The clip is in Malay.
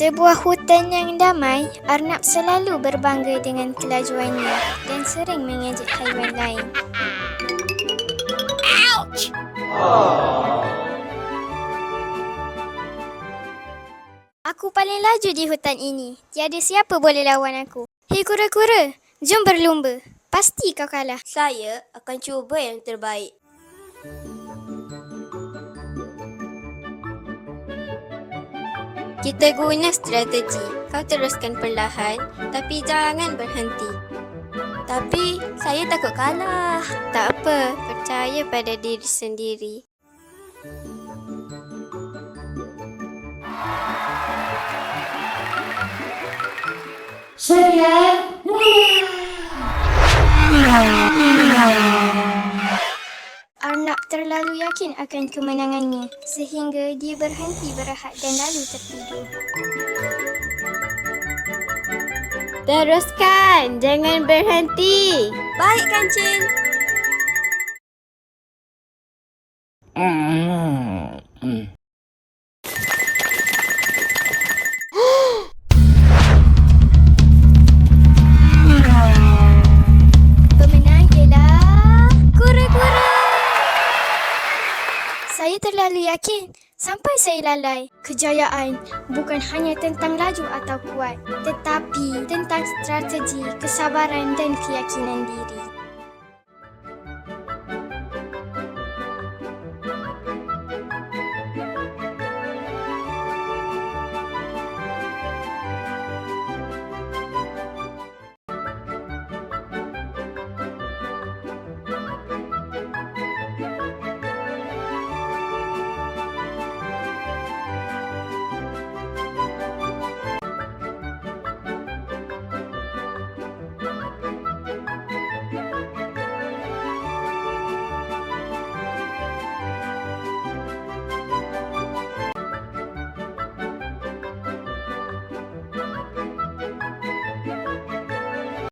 Sebuah hutan yang damai, Arnab selalu berbangga dengan kelajuannya dan sering mengejek haiwan lain. Ouch! Aku paling laju di hutan ini. Tiada siapa boleh lawan aku. Hei kura-kura, jom berlumba. Pasti kau kalah. Saya akan cuba yang terbaik. Kita guna strategi. Kau teruskan perlahan, tapi jangan berhenti. Tapi saya takut kalah. Tak apa, percaya pada diri sendiri. Arnab terlalu yakin akan kemenangannya sehingga dia berhenti berehat dan lalu tertidur. Teruskan, jangan berhenti. Baik, kancil. Pemenang ialah kura-kura. Saya terlalu yakin sampai saya lalai. Kejayaan bukan hanya tentang laju atau kuat, tetapi tentang strategi, kesabaran dan keyakinan diri.